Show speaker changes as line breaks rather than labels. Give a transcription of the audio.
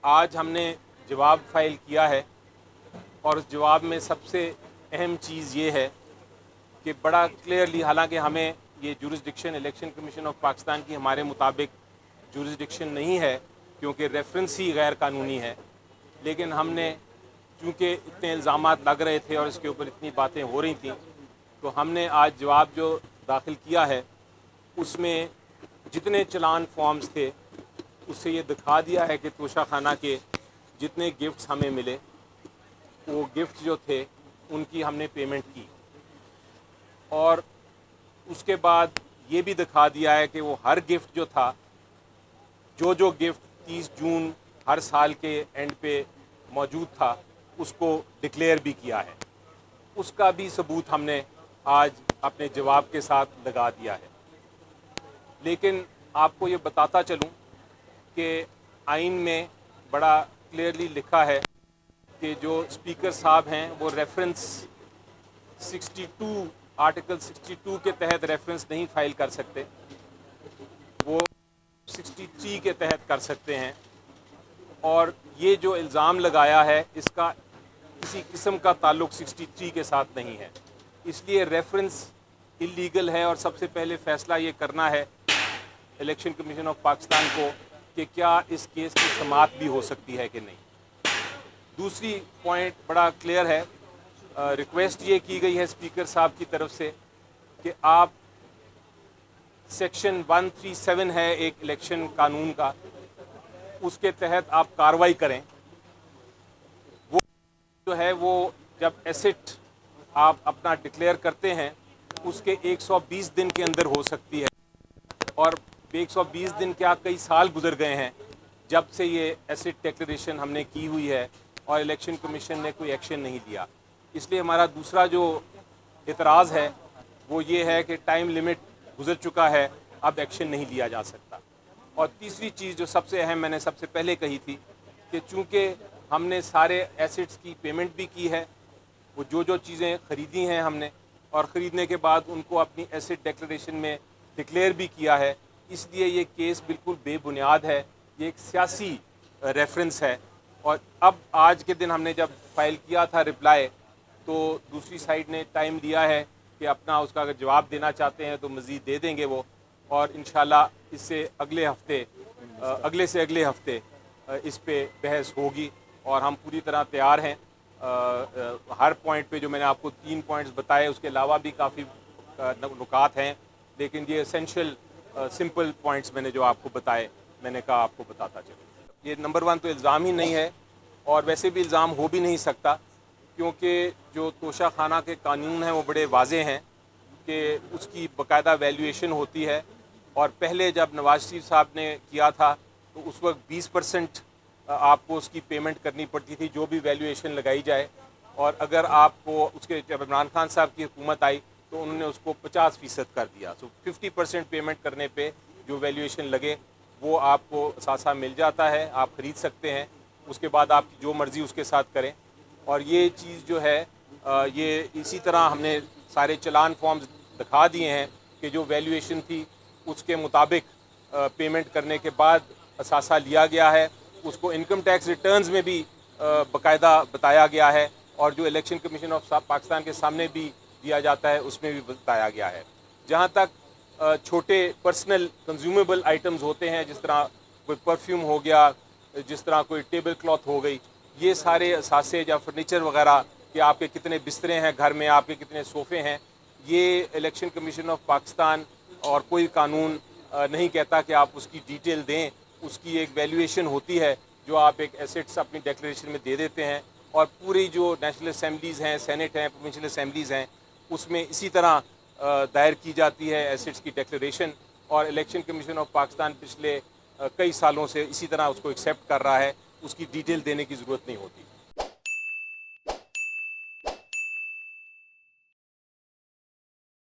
آج ہم نے جواب فائل کیا ہے اور اس جواب میں سب سے اہم چیز یہ ہے کہ بڑا کلیئرلی، حالانکہ ہمیں یہ jurisdiction election commission of Pakistan کی ہمارے مطابق جورسڈکشن نہیں ہے کیونکہ ریفرنس ہی غیر قانونی ہے، لیکن ہم نے چونکہ اتنے الزامات لگ رہے تھے اور اس کے اوپر اتنی باتیں ہو رہی تھیں، تو ہم نے آج جواب جو داخل کیا ہے اس میں جتنے چلان فارمز تھے اس سے یہ دکھا دیا ہے کہ توشہ خانہ کے جتنے گفٹس ہمیں ملے وہ گفٹس جو تھے ان کی ہم نے پیمنٹ کی، اور اس کے بعد یہ بھی دکھا دیا ہے کہ وہ ہر گفٹ جو تھا، جو گفٹ 30 جون ہر سال کے اینڈ پہ موجود تھا اس کو ڈکلیئر بھی کیا ہے۔ اس کا بھی ثبوت ہم نے آج اپنے جواب کے ساتھ لگا دیا ہے۔ لیکن آپ کو یہ بتاتا چلوں کہ آئین میں بڑا کلیئرلی لکھا ہے کہ جو اسپیکر صاحب ہیں وہ ریفرنس 62 آرٹیکل 62 کے تحت ریفرنس نہیں فائل کر سکتے، وہ 63 کے تحت کر سکتے ہیں، اور یہ جو الزام لگایا ہے اس کا کسی قسم کا تعلق 63 کے ساتھ نہیں ہے، اس لیے ریفرنس اللیگل ہے، اور سب سے پہلے فیصلہ یہ کرنا ہے الیکشن کمیشن آف پاکستان کو کہ کیا اس کیس کی سماعت بھی ہو سکتی ہے کہ نہیں۔ دوسری پوائنٹ بڑا کلیئر ہے، ریکویسٹ یہ کی گئی ہے اسپیکر صاحب کی طرف سے کہ آپ سیکشن 137 ہے ایک الیکشن قانون کا، اس کے تحت آپ کارروائی کریں۔ وہ جو ہے وہ جب ایسٹ آپ اپنا ڈکلیئر کرتے ہیں اس کے 120 دن کے اندر ہو سکتی ہے، اور 120 دن کیا کئی سال گزر گئے ہیں جب سے یہ ایسٹ ڈکلیریشن ہم نے کی ہوئی ہے اور الیکشن کمیشن نے کوئی ایکشن نہیں لیا۔ اس لیے ہمارا دوسرا جو اعتراض ہے وہ یہ ہے کہ ٹائم لمٹ گزر چکا ہے، اب ایکشن نہیں لیا جا سکتا۔ اور تیسری چیز جو سب سے اہم میں نے سب سے پہلے کہی تھی کہ چونکہ ہم نے سارے ایسٹس کی پیمنٹ بھی کی ہے، وہ جو چیزیں خریدی ہیں ہم نے، اور خریدنے کے بعد ان کو اپنی ایسٹ ڈکلیریشن میں ڈکلیئر بھی کیا ہے، اس لیے یہ کیس بالکل بے بنیاد ہے، یہ ایک سیاسی ریفرنس ہے۔ اور اب آج کے دن ہم نے جب فائل کیا تھا رپلائی، تو دوسری سائڈ نے ٹائم دیا ہے کہ اپنا اس کا اگر جواب دینا چاہتے ہیں تو مزید دے دیں گے وہ، اور انشاءاللہ اس سے اگلے سے اگلے ہفتے اس پہ بحث ہوگی، اور ہم پوری طرح تیار ہیں۔ ہر پوائنٹ پہ جو میں نے آپ کو 3 پوائنٹس بتائے، اس کے علاوہ بھی کافی نکات ہیں، لیکن یہ اسینشل سمپل پوائنٹس میں نے جو آپ کو بتائے، میں نے کہا آپ کو بتاتا چلوں۔ یہ نمبر 1 تو الزام ہی نہیں ہے، اور ویسے بھی الزام ہو بھی نہیں سکتا، کیونکہ جو توشہ خانہ کے قانون ہیں وہ بڑے واضح ہیں کہ اس کی باقاعدہ ویلیویشن ہوتی ہے، اور پہلے جب نواز شریف صاحب نے کیا تھا تو اس وقت 20% آپ کو اس کی پیمنٹ کرنی پڑتی تھی جو بھی ویلیویشن لگائی جائے، اور اگر آپ کو اس کے جب عمران خان صاحب کی حکومت آئی تو انہوں نے اس کو 50% کر دیا، 50% پیمنٹ کرنے پہ جو ویلیویشن لگے وہ آپ کو اثاثہ مل جاتا ہے، آپ خرید سکتے ہیں، اس کے بعد آپ کی جو مرضی اس کے ساتھ کریں۔ اور یہ چیز جو ہے یہ اسی طرح ہم نے سارے چلان فارمز دکھا دیے ہیں کہ جو ویلیویشن تھی اس کے مطابق پیمنٹ کرنے کے بعد اثاثہ لیا گیا ہے، اس کو انکم ٹیکس ریٹرنز میں بھی باقاعدہ بتایا گیا ہے، اور جو الیکشن کمیشن آف پاکستان کے سامنے بھی دیا جاتا ہے اس میں بھی بتایا گیا ہے۔ جہاں تک چھوٹے پرسنل کنزیومیبل آئٹمز ہوتے ہیں، جس طرح کوئی پرفیوم ہو گیا، جس طرح کوئی ٹیبل کلاتھ ہو گئی، یہ سارے اثاثے یا فرنیچر وغیرہ کہ آپ کے کتنے بسترے ہیں گھر میں، آپ کے کتنے صوفے ہیں، یہ الیکشن کمیشن آف پاکستان اور کوئی قانون نہیں کہتا کہ آپ اس کی ڈیٹیل دیں، اس کی ایک ویلیویشن ہوتی ہے جو آپ ایک ایسٹس اپنی ڈیکلیریشن میں دے دیتے ہیں، اور پوری جو نیشنل اسمبلیز ہیں، سینٹ ہیں، پروونشل اسمبلیز ہیں، اس میں اسی طرح دائر کی جاتی ہے ایسٹس کی ڈیکلیریشن، اور الیکشن کمیشن آف پاکستان پچھلے کئی سالوں سے اسی طرح اس کو ایکسیپٹ کر رہا ہے، اس کی ڈیٹیل دینے کی ضرورت نہیں ہوتی۔